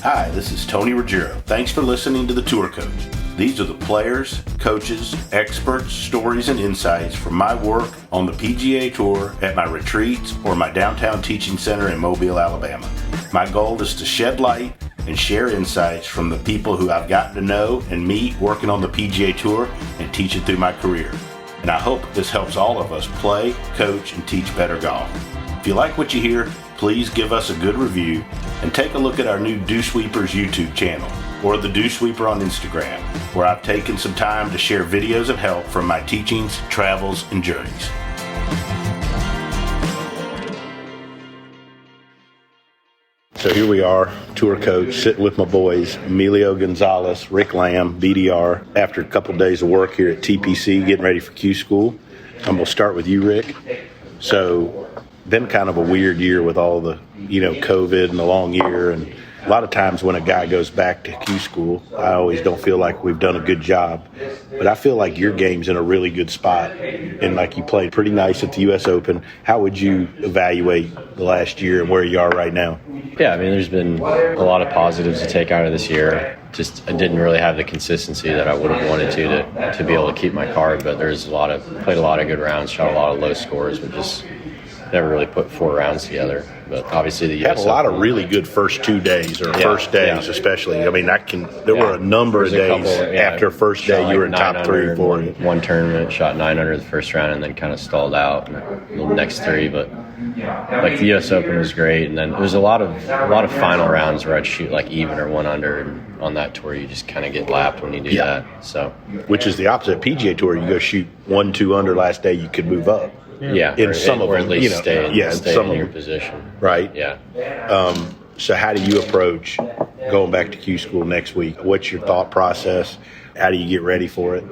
Hi, this is Tony Ruggiero. Thanks for listening to The Tour Coach. These are the players, coaches, experts, stories, and insights from my work on the PGA Tour at my retreats or my downtown teaching center in Mobile, Alabama. My goal is to shed light and share insights from the people who I've gotten to know and meet working on the PGA Tour and teach it through my career. And I hope this helps all of us play, coach, and teach better golf. If you like what you hear, please give us a good review and take a look at our new Dew Sweepers YouTube channel or the Dew Sweeper on Instagram, where I've taken some time to share videos of help from my teachings, travels, and journeys. So here we are, tour coach, sitting with my boys, Emilio Gonzalez, Rick Lamb, BDR, after a couple of days of work here at TPC, getting ready for Q School. I'm going to start with you, Rick. So, been kind of a weird year with all the, COVID and the long year. And a lot of times when a guy goes back to Q School, I always don't feel like we've done a good job. But I feel like your game's in a really good spot. And like you played pretty nice at the U.S. Open. How would you evaluate the last year and where you are right now? Yeah, there's been a lot of positives to take out of this year. Just I didn't really have the consistency that I would have wanted to be able to keep my card. But played a lot of good rounds, shot a lot of low scores, but just never really put 4 rounds together. But obviously the U.S. had a lot of really good first 2 days especially. There were a number of days after first day you were in top 3 or 4. One tournament, shot 900 the first round, and then kind of stalled out in the next 3. But like the U.S. Open was great, and then there was a lot of final rounds where I'd shoot like even or 1 under, and on that tour you just kind of get lapped when you do that. So, which is the opposite. PGA Tour, you go shoot 1-2 under last day, you could move up. Yeah, in some of them, at least stay in your position. Right. Yeah. So how do you approach going back to Q School next week? What's your thought process? How do you get ready for it?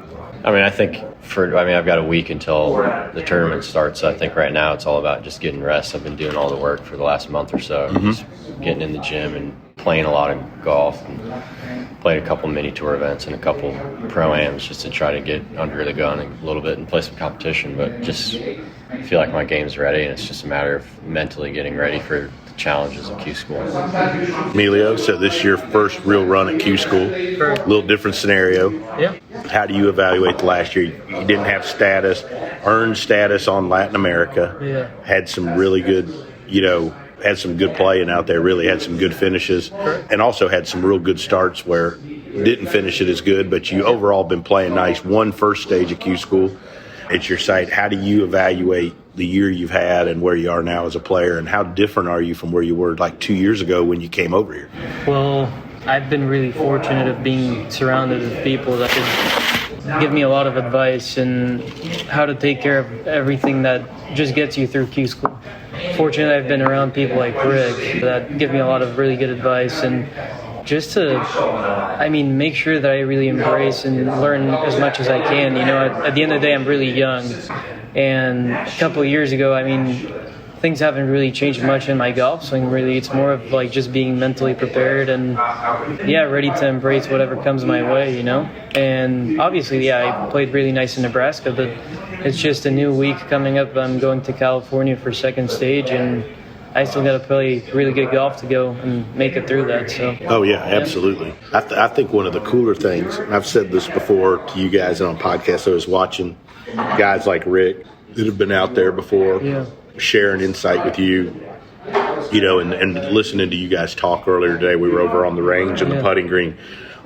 I think I've got a week until the tournament starts. So I think right now it's all about just getting rest. I've been doing all the work for the last month or so, just getting in the gym and playing a lot of golf, and played a couple mini tour events and a couple pro-ams just to try to get under the gun a little bit and play some competition. But just feel like my game's ready, and it's just a matter of mentally getting ready for the challenges of Q School. Emilio, so this is your first real run at Q School. A little different scenario. Yeah. How do you evaluate the last year? You didn't have earned status on Latin America. Yeah. Had some really good, had some good playing out there, really had some good finishes, and also had some real good starts where didn't finish it as good, but you overall been playing nice. Won first stage at Q School. It's your site. How do you evaluate the year you've had and where you are now as a player, and how different are you from where you were like 2 years ago when you came over here? Well, I've been really fortunate of being surrounded with people that could give me a lot of advice and how to take care of everything that just gets you through Q School. Fortunately, I've been around people like Rick that give me a lot of really good advice, and just to, make sure that I really embrace and learn as much as I can. At the end of the day, I'm really young, and a couple of years ago, things haven't really changed much in my golf swing. Really, it's more of like just being mentally prepared and ready to embrace whatever comes my way. And obviously, I played really nice in Nebraska, but it's just a new week coming up. I'm going to California for second stage, and I still got to play really good golf to go and make it through that. So. Oh yeah, absolutely. I think one of the cooler things, and I've said this before to you guys on podcasts, I was watching guys like Rick that have been out there before, sharing insight with you, and listening to you guys talk earlier today. We were over on the range, and the putting green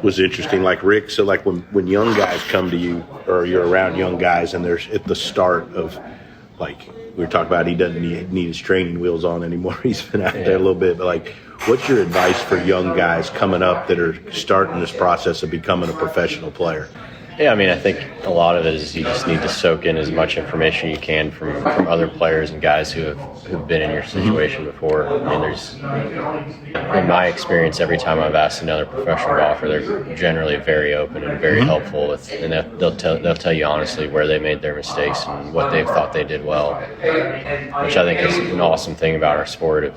was interesting. Like Rick, so like when young guys come to you, or you're around young guys, and there's at the start of, like we were talking about, he doesn't need his training wheels on anymore. He's been out there a little bit, but like, what's your advice for young guys coming up that are starting this process of becoming a professional player? Yeah, I think a lot of it is you just need to soak in as much information you can from other players and guys who've been in your situation before. There's, in my experience, every time I've asked another professional golfer, they're generally very open and very helpful and they'll tell you honestly where they made their mistakes and what they've thought they did well, which I think is an awesome thing about our sport.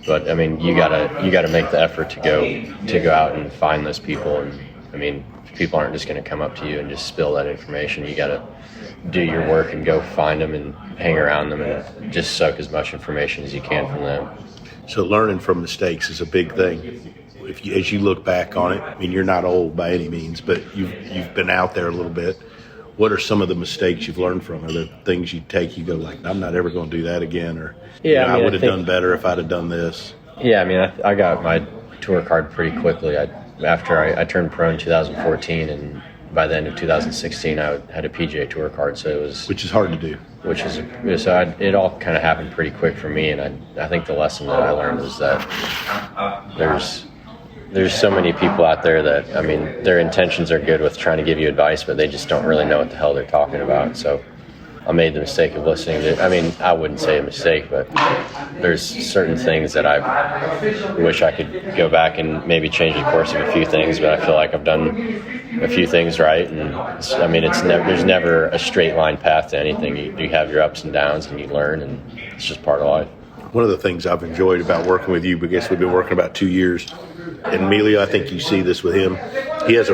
But you gotta make the effort to go out and find those people. And people aren't just going to come up to you and just spill that information. You got to do your work and go find them and hang around them and just soak as much information as you can from them. So learning from mistakes is a big thing. as you look back on it, I mean, you're not old by any means, but you've been out there a little bit. What are some of the mistakes you've learned from? Are there things you go like, I'm not ever going to do that again, or I would have done better if I'd have done this? Yeah, I mean, I got my tour card pretty quickly. After I turned pro in 2014, and by the end of 2016, I had a PGA Tour card. So it was, which is hard to do. It all kind of happened pretty quick for me, and I think the lesson that I learned was that there's so many people out there that, I mean, their intentions are good with trying to give you advice, but they just don't really know what the hell they're talking about. So I made the mistake of listening to, I mean, I wouldn't say a mistake, but there's certain things that I wish I could go back and maybe change the course of a few things, but I feel like I've done a few things right. And I mean, there's never a straight line path to anything. You have your ups and downs, and you learn, and it's just part of life. One of the things I've enjoyed about working with you, because we've been working about 2 years, and Emilio, I think you see this with him. You have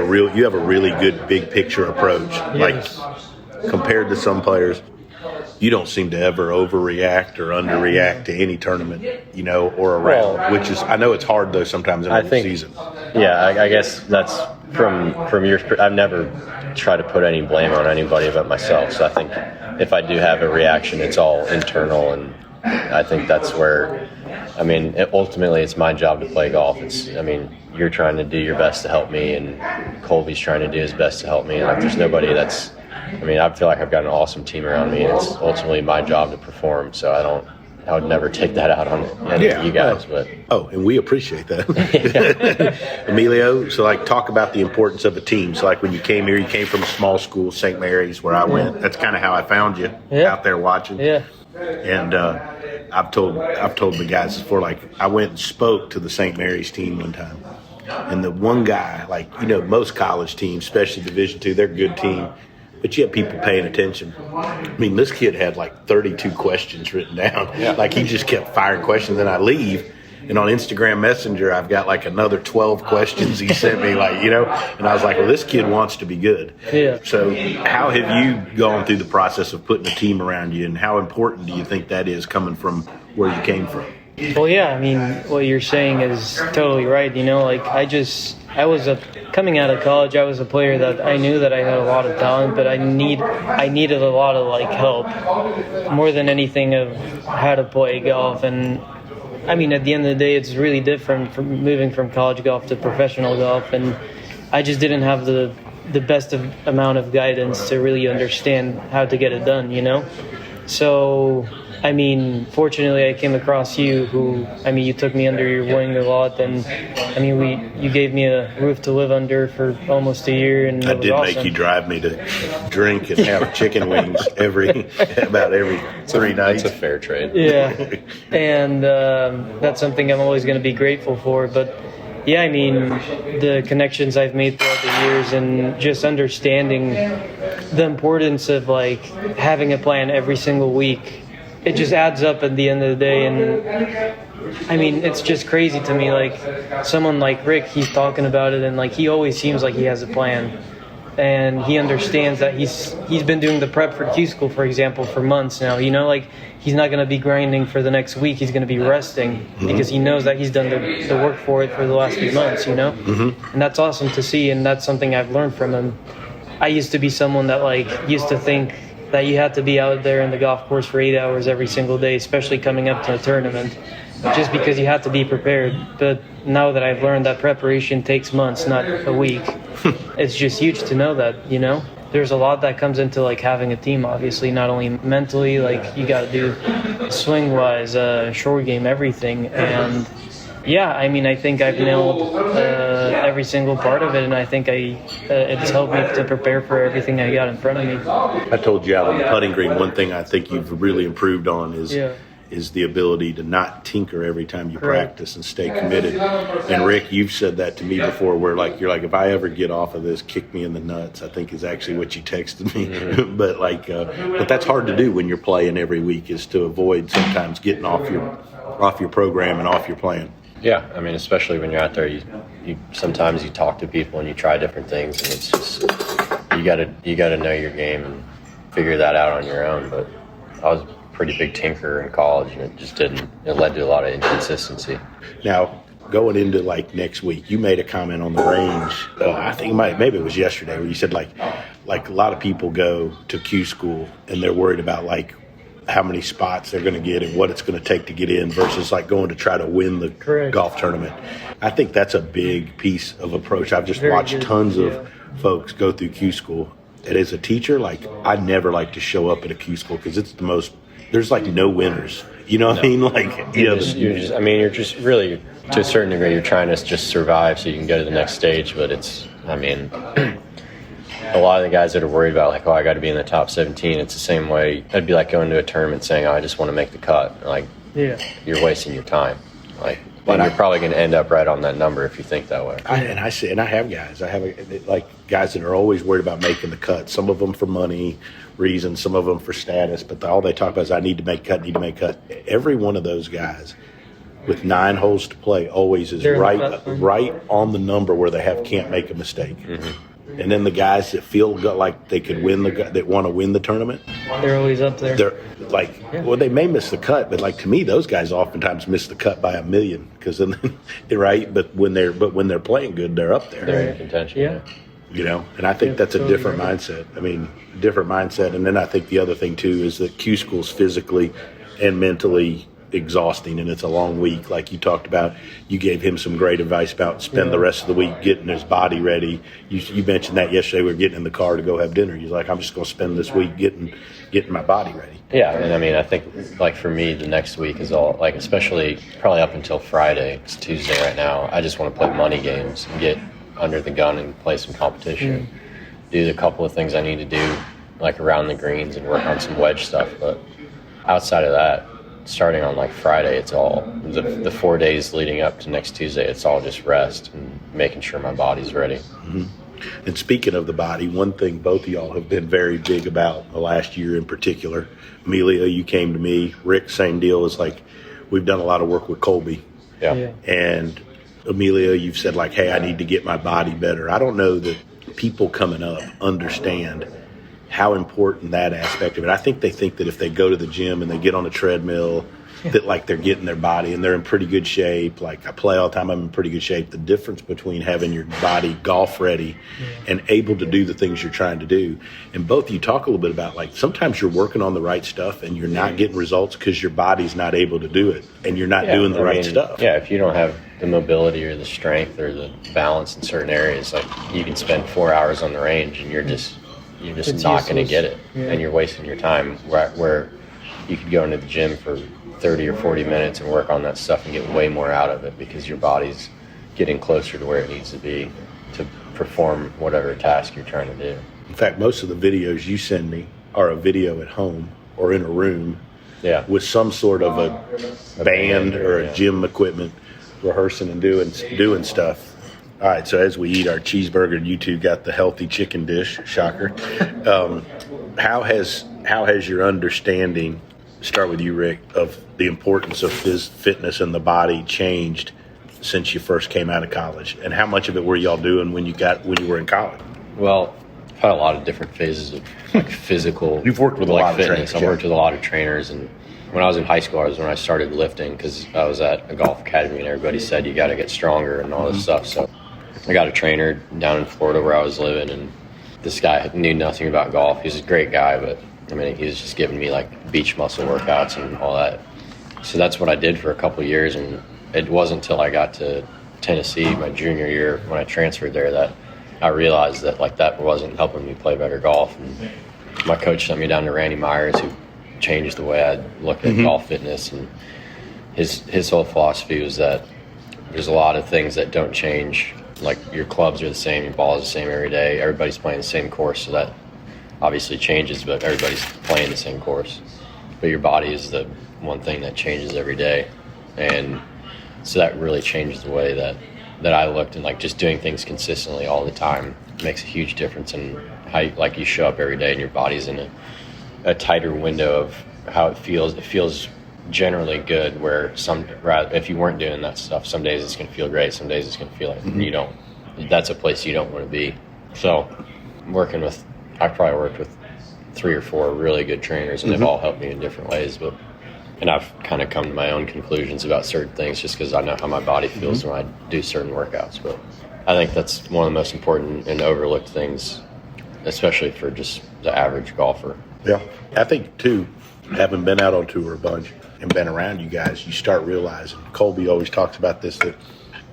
a really good big picture approach. Yes. Like, compared to some players, you don't seem to ever overreact or underreact to any tournament, or a round, which is, I know it's hard though sometimes in the season. Yeah, I guess that's from your, I've never tried to put any blame on anybody but myself. So I think if I do have a reaction, it's all internal, and I think that's where, I mean, ultimately it's my job to play golf. You're trying to do your best to help me, and Colby's trying to do his best to help me. And like, there's nobody I feel like I've got an awesome team around me, and it's ultimately my job to perform. So I would never take that out on any of you guys. And we appreciate that. Emilio, so talk about the importance of a team. So when you came here, you came from a small school, St. Mary's, where I went. That's kind of how I found you out there watching. Yeah. And I've told the guys before, I went and spoke to the St. Mary's team one time. And the one guy, most college teams, especially Division II, they're a good team. But you have people paying attention. I mean, this kid had 32 questions written down. Yeah. He just kept firing questions. Then I leave, and on Instagram Messenger, I've got another 12 questions he sent me, and I was like, well, this kid wants to be good. Yeah. So how have you gone through the process of putting a team around you, and how important do you think that is coming from where you came from? Well, yeah, I mean, what you're saying is totally right. Coming out of college, I was a player that I knew that I had a lot of talent, but I needed a lot of help more than anything of how to play golf. And I mean, at the end of the day, it's really different from moving from college golf to professional golf, and I just didn't have the best amount of guidance to really understand how to get it done, So, I mean, fortunately, I came across you you took me under your wing a lot, and you gave me a roof to live under for almost a year, and I did make you drive me to drink and have chicken wings about every 3 nights. It's a fair trade. Yeah, and that's something I'm always going to be grateful for, but yeah, I mean, the connections I've made throughout the years, and just understanding the importance of having a plan every single week, it just adds up at the end of the day. And I mean, it's just crazy to me, someone like Rick, he's talking about it, and he always seems like he has a plan, and he understands that he's been doing the prep for Q school, for example, for months now. He's not going to be grinding for the next week. He's going to be resting because he knows that he's done the work for it for the last few months, Mm-hmm. And that's awesome to see, and that's something I've learned from him. I used to be someone that used to think that you had to be out there in the golf course for 8 hours every single day, especially coming up to a tournament, just because you had to be prepared. But now that I've learned that preparation takes months, not a week, it's just huge to know that, There's a lot that comes into having a team, obviously, not only mentally, you got to do swing-wise, short game, everything. And yeah, I mean, I think I've nailed every single part of it, and I think it's helped me to prepare for everything I got in front of me. I told you out on the putting green, one thing I think you've really improved on is the ability to not tinker every time you practice and stay committed. And Rick, you've said that to me before, where you're if I ever get off of this, kick me in the nuts, I think is actually what you texted me. Mm-hmm. but that's hard to do when you're playing every week, is to avoid sometimes getting off your program and off your plan. Yeah, I mean, especially when you're out there, you sometimes you talk to people and you try different things, and it's just you gotta know your game and figure that out on your own. But I was a pretty big tinker in college, and it led to a lot of inconsistency. Now, going into like next week, you made a comment on the range. I think maybe it was yesterday where you said like a lot of people go to Q school and they're worried about like how many spots they're going to get and what it's going to take to get in versus like going to try to win the golf tournament. I think that's a big piece of approach. I've just watched tons of folks go through Q school. And as a teacher, like I never like to show up at a Q school because it's the most. There's like no winners. You know what I mean? Like you're just really to a certain degree you're trying to just survive so you can go to the next stage. But it's a lot of the guys that are worried about like, oh, I got to be in the top 17. It's the same way. It'd be like going to a tournament saying, oh, I just want to make the cut. Like, you're wasting your time. Like, but you're probably going to end up right on that number if you think that way. I have guys. I have like guys that are always worried about making the cut. Some of them for money reasons, some of them for status. But all they talk about is I need to make cut. Every one of those guys with 9 holes to play always is right on the number where they can't make a mistake. Mm-hmm. And then the guys that feel like they could win that want to win the tournament, they're always up there. They're like, well, they may miss the cut, but like to me, those guys oftentimes miss the cut by a million because then, right? But when they're playing good, they're up there. They're in contention. Yeah. You know, and I think that's a different mindset. I mean, different mindset. And then I think the other thing too is that Q school's physically and mentally exhausting, and it's a long week. Like you talked about, you gave him some great advice about spend the rest of the week getting his body ready. You mentioned that yesterday. We were getting in the car to go have dinner. He's like, I'm just going to spend this week getting my body ready. Yeah, and I mean, I think like for me, the next week is all like, especially probably up until Friday. It's Tuesday right now. I just want to play money games and get under the gun and play some competition. Do the couple of things I need to do, like around the greens and work on some wedge stuff. But outside of that, starting on like Friday, it's all the 4 days leading up to next Tuesday. It's all just rest and making sure my body's ready. Mm-hmm. And speaking of the body, one thing both of y'all have been very big about the last year in particular. Emilio, you came to me. Rick, same deal. Is like we've done a lot of work with Colby. Yeah. And Emilio, you've said like, hey, I need to get my body better. I don't know that people coming up understand how important that aspect of it. I think they think that if they go to the gym and they get on a treadmill, that like they're getting their body and they're in pretty good shape. Like I play all the time, I'm in pretty good shape. The difference between having your body golf ready and able to do the things you're trying to do. And both of you talk a little bit about like sometimes you're working on the right stuff and you're not getting results because your body's not able to do it and you're not doing the right stuff. Yeah, if you don't have the mobility or the strength or the balance in certain areas, like you can spend 4 hours on the range and you're just not going to get it, and you're wasting your time where you could go into the gym for 30 or 40 minutes and work on that stuff and get way more out of it because your body's getting closer to where it needs to be to perform whatever task you're trying to do. In fact, most of the videos you send me are a video at home or in a room with some sort of a band or a gym equipment rehearsing and doing stuff. All right, so as we eat our cheeseburger, you two got the healthy chicken dish. Shocker. How has your understanding, start with you, Rick, of the importance of fitness and the body changed since you first came out of college? And how much of it were y'all doing when you were in college? Well, I've had a lot of different phases of like physical. You've worked with a lot of trainers. I worked with a lot of trainers, and when I was in high school, was when I started lifting because I was at a golf academy and everybody said you got to get stronger and all this stuff. So I got a trainer down in Florida where I was living, and this guy knew nothing about golf. He was a great guy, but I mean, he was just giving me like beach muscle workouts and all that. So that's what I did for a couple of years, and it wasn't until I got to Tennessee my junior year when I transferred there that I realized that like that wasn't helping me play better golf. And my coach sent me down to Randy Myers, who changed the way I looked at golf fitness, and his whole philosophy was that there's a lot of things that don't change. Like your clubs are the same, your ball is the same every day, everybody's playing the same course, so that obviously changes, but everybody's playing the same course. But your body is the one thing that changes every day. And so that really changes the way that I looked, and like just doing things consistently all the time makes a huge difference in how you show up every day and your body's in a tighter window of how it feels. It feels generally good, where if you weren't doing that stuff, some days it's going to feel great, some days it's going to feel like that's a place you don't want to be. So I probably worked with 3 or 4 really good trainers, and they've all helped me in different ways, but And I've kind of come to my own conclusions about certain things just because I know how my body feels when I do certain workouts. But I think that's one of the most important and overlooked things, especially for just the average golfer. Yeah. I think, too, having been out on tour a bunch and been around you guys, you start realizing, Colby always talks about this, that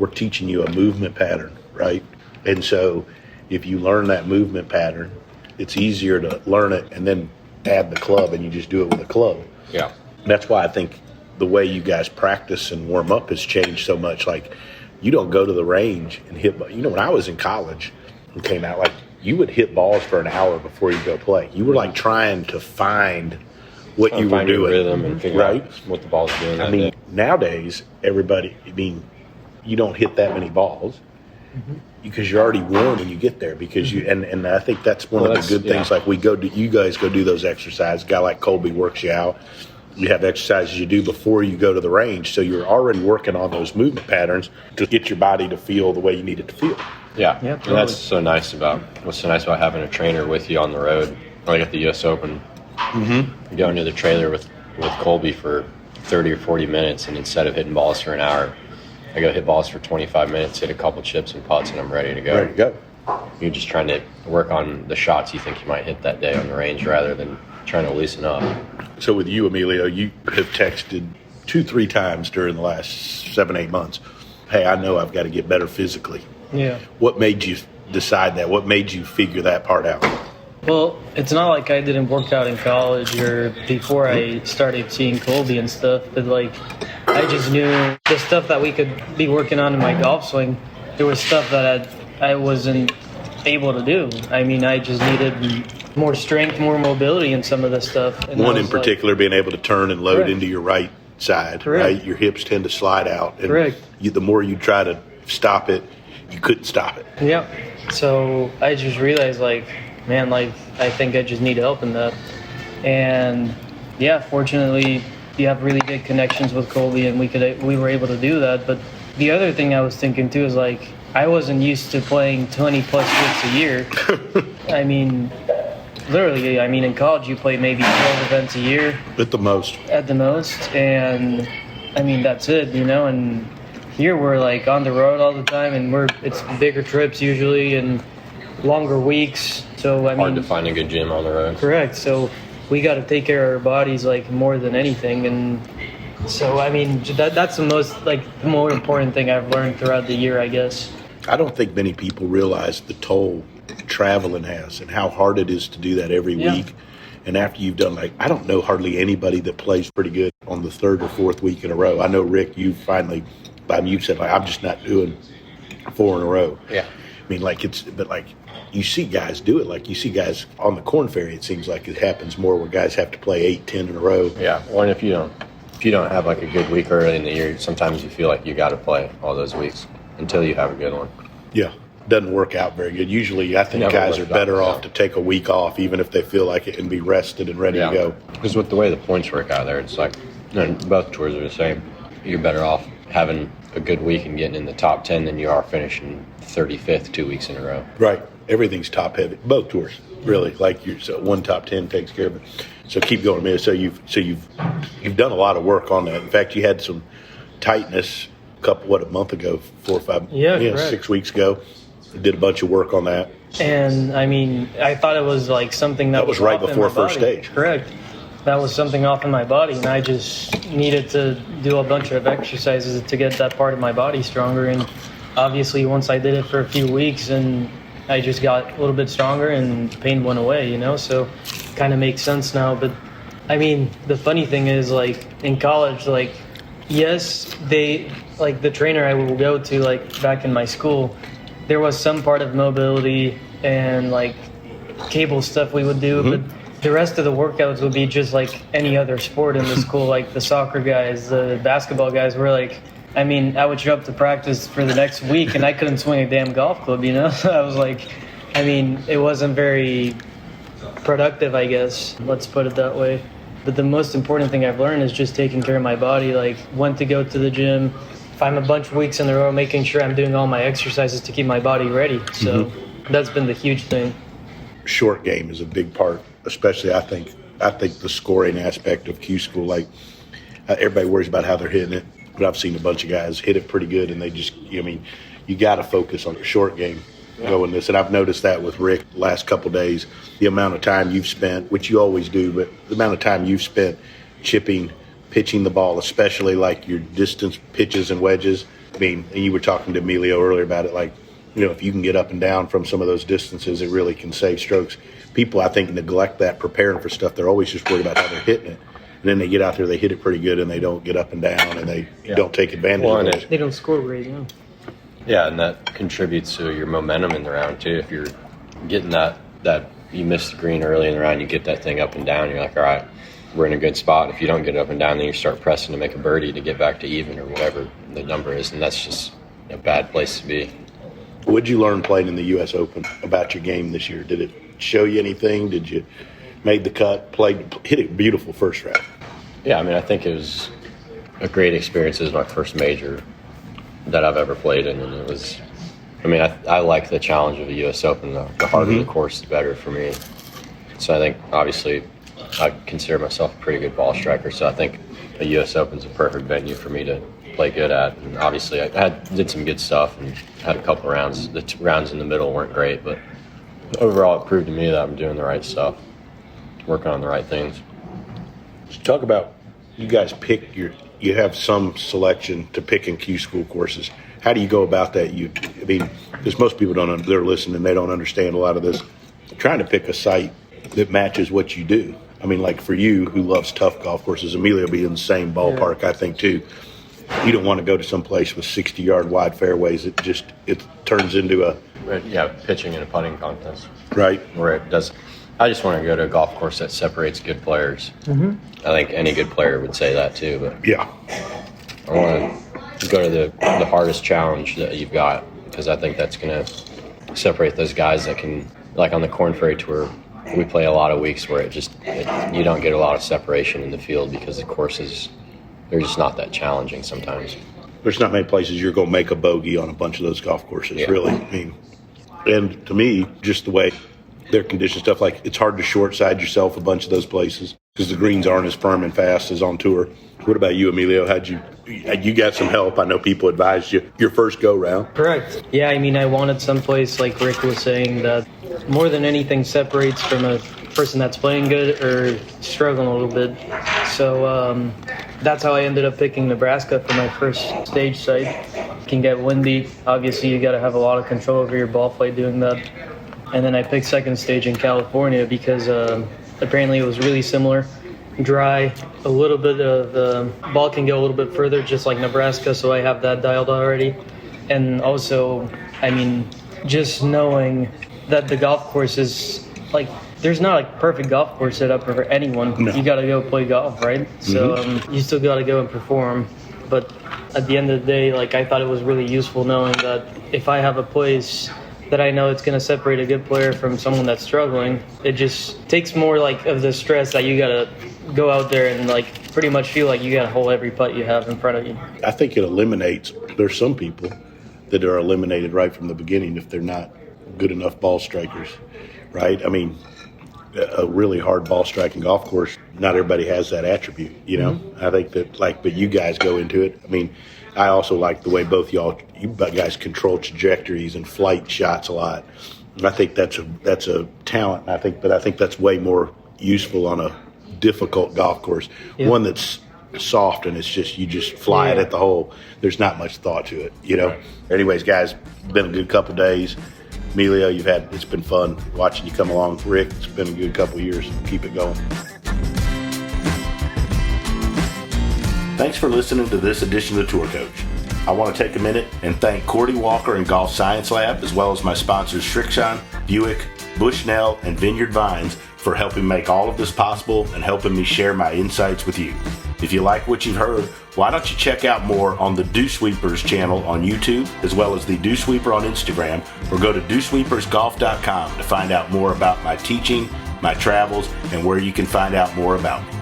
we're teaching you a movement pattern, right? And so if you learn that movement pattern, it's easier to learn it and then add the club, and you just do it with a club. Yeah. That's why I think the way you guys practice and warm up has changed so much. Like, you don't go to the range and hit. When I was in college and came out, like, you would hit balls for an hour before you go play. You were like trying to find what you were doing, your rhythm, and figure out what the ball's doing. I mean, nowadays everybody. You don't hit that many balls because you're already warm when you get there. Because you and I think that's one of the good things. Like, you guys go do those exercises. A guy like Colby works you out. You have exercises you do before you go to the range, so you're already working on those movement patterns to get your body to feel the way you need it to feel. Yeah, totally. And that's what's so nice about having a trainer with you on the road. Like at the U.S. Open, going to the trailer with Colby for 30 or 40 minutes, and instead of hitting balls for an hour, I go hit balls for 25 minutes, hit a couple chips and putts, and I'm ready to go. Ready to go. You're just trying to work on the shots you think you might hit that day on the range rather than trying to loosen up. So with you, Emilio, you have texted 2-3 times during the last 7-8 months, hey, I know I've got to get better physically. Yeah. What made you decide that? What made you figure that part out? Well, it's not like I didn't work out in college or before I started seeing Colby and stuff, but like I just knew the stuff that we could be working on in my golf swing. There was stuff that I wasn't able to do. I mean, I just needed more strength, more mobility in some of this stuff. And one in particular, being able to turn and load Correct. into your right side, Correct. right? Your hips tend to slide out. And Correct. The more you try to stop it, you couldn't stop it. Yep. So I just realized, like, man, like, I think I just need help in that. And yeah, fortunately, you have really good connections with Colby, and we were able to do that. But the other thing I was thinking too is, like, I wasn't used to playing 20 plus weeks a year. I mean, literally, in college you play maybe 12 events a year. At the most. And I mean, that's it, and here we're like on the road all the time, and it's bigger trips usually and longer weeks. So Hard to find a good gym on the road. Correct. So we got to take care of our bodies like more than anything. And so, I mean, that's the more important thing I've learned throughout the year, I guess. I don't think many people realize the toll traveling has and how hard it is to do that every week. And after you've done, I don't know hardly anybody that plays pretty good on the 3rd or 4th week in a row. I know, Rick, you've said, I'm just not doing 4 in a row. Yeah. I mean, you see guys do it. Like, you see guys on the Corn Ferry, it seems like it happens more where guys have to play 8, 10 in a row. Yeah. Well, and if you don't have like a good week early in the year, sometimes you feel like you got to play all those weeks until you have a good one. Yeah. Doesn't work out very good. Usually, I think guys are better off to take a week off, even if they feel like it, and be rested and ready to go. Because with the way the points work out there, it's like, both tours are the same. You're better off having a good week and getting in the top 10 than you are finishing 35th 2 weeks in a row. Right. Everything's top heavy. Both tours, really. So one top 10 takes care of it. So keep going, man. So you've done a lot of work on that. In fact, you had some tightness a month ago, 4 or 5, 6 weeks ago. Did a bunch of work on that. And I mean, I thought it was like something that was right before first stage. Correct. That was something off in my body, and I just needed to do a bunch of exercises to get that part of my body stronger. And obviously, once I did it for a few weeks, and I just got a little bit stronger, and pain went away. So kind of makes sense now. But I mean, the funny thing is, like, in college, like, yes, the trainer I will go to, like, back in my school, there was some part of mobility and like cable stuff we would do, but the rest of the workouts would be just like any other sport in the school. Like the soccer guys, the basketball guys were like, I would show up to practice for the next week and I couldn't swing a damn golf club, So I was like, it wasn't very productive, I guess. Let's put it that way. But the most important thing I've learned is just taking care of my body, like when to go to the gym. If I'm a bunch of weeks in a row, making sure I'm doing all my exercises to keep my body ready. So that's been the huge thing. Short game is a big part, especially I think the scoring aspect of Q school. Like, everybody worries about how they're hitting it, but I've seen a bunch of guys hit it pretty good, and they just, I mean, you got to focus on your short game going this. And I've noticed that with Rick last couple days, the amount of time you've spent, which you always do, but the amount of time you've spent chipping, pitching the ball, especially like your distance pitches and wedges. I mean, and you were talking to Emilio earlier about it, like, if you can get up and down from some of those distances, it really can save strokes. People, I think, neglect that preparing for stuff. They're always just worried about how they're hitting it. And then they get out there, they hit it pretty good, and they don't get up and down, and they don't take advantage of it. They don't score great, yeah. Yeah, and that contributes to your momentum in the round, too. If you're getting that you miss the green early in the round, you get that thing up and down, you're like, all right, we're in a good spot. If you don't get up and down, then you start pressing to make a birdie to get back to even or whatever the number is, and that's just a bad place to be. What did you learn playing in the U.S. Open about your game this year? Did it show you anything? Did you made the cut, hit it beautiful first round? Yeah, I mean, I think it was a great experience. It was my first major that I've ever played in, and it was, I mean, I like the challenge of the U.S. Open. The harder the course, the better for me. So I think, obviously, I consider myself a pretty good ball striker, so I think the U.S. Open's a perfect venue for me to play good at. And obviously, I did some good stuff and had a couple rounds. The rounds in the middle weren't great, but overall, it proved to me that I'm doing the right stuff, working on the right things. Let's talk about, you guys pick you have some selection to pick in Q School courses. How do you go about that? I mean, because most people they're listening, they don't understand a lot of this. Trying to pick a site that matches what you do. I mean, like for you, who loves tough golf courses, Emilio will be in the same ballpark, I think, too. You don't want to go to some place with 60-yard wide fairways. It turns into pitching in a putting contest. Right. Where it does. I just want to go to a golf course that separates good players. Mm-hmm. I think any good player would say that too. But yeah, I want to go to the hardest challenge that you've got, because I think that's going to separate those guys that can, like on the Korn Ferry Tour, we play a lot of weeks where you don't get a lot of separation in the field because the courses, they're just not that challenging sometimes. There's not many places you're going to make a bogey on a bunch of those golf courses, really. I mean, and to me, just the way their condition stuff, like it's hard to short side yourself a bunch of those places because the greens aren't as firm and fast as on tour. What about you, Emilio? You got some help? I know people advised you your first go round. Correct. Yeah, I mean, I wanted someplace, like Rick was saying, that more than anything separates from a person that's playing good or struggling a little bit. So that's how I ended up picking Nebraska for my first stage site. It can get windy. Obviously, you got to have a lot of control over your ball flight doing that. And then I picked second stage in California because apparently it was really similar. Dry, a little bit of the ball can go a little bit further, just like Nebraska, so I have that dialed already. And also, I mean, just knowing that the golf course is like, there's not a perfect golf course set up for anyone. No. You got to go play golf, right? So you still got to go and perform. But at the end of the day, like, I thought it was really useful knowing that if I have a place that I know it's going to separate a good player from someone that's struggling, it just takes more like of the stress that you got to go out there and like pretty much feel like you got to hold every putt you have in front of you. I think it eliminates, there's some people that are eliminated right from the beginning if they're not good enough ball strikers, right? I mean, a really hard ball striking golf course, not everybody has that attribute, you know? I think that, but you guys go into it. I mean, I also like the way you guys control trajectories and flight shots a lot. I think that's a talent. I think that's way more useful on a difficult golf course. Yeah. One that's soft and it's just you just fly it at the hole. There's not much thought to it, you know. Right. Anyways, guys, been a good couple of days. Emilio, it's been fun watching you come along. Rick, it's been a good couple of years. Keep it going. Thanks for listening to this edition of the Tour Coach. I want to take a minute and thank Cordy Walker and Golf Science Lab, as well as my sponsors Srixon, Buick, Bushnell, and Vineyard Vines for helping make all of this possible and helping me share my insights with you. If you like what you've heard, why don't you check out more on the Dew Sweepers channel on YouTube, as well as the Dew Sweeper on Instagram, or go to dewsweepersgolf.com to find out more about my teaching, my travels, and where you can find out more about me.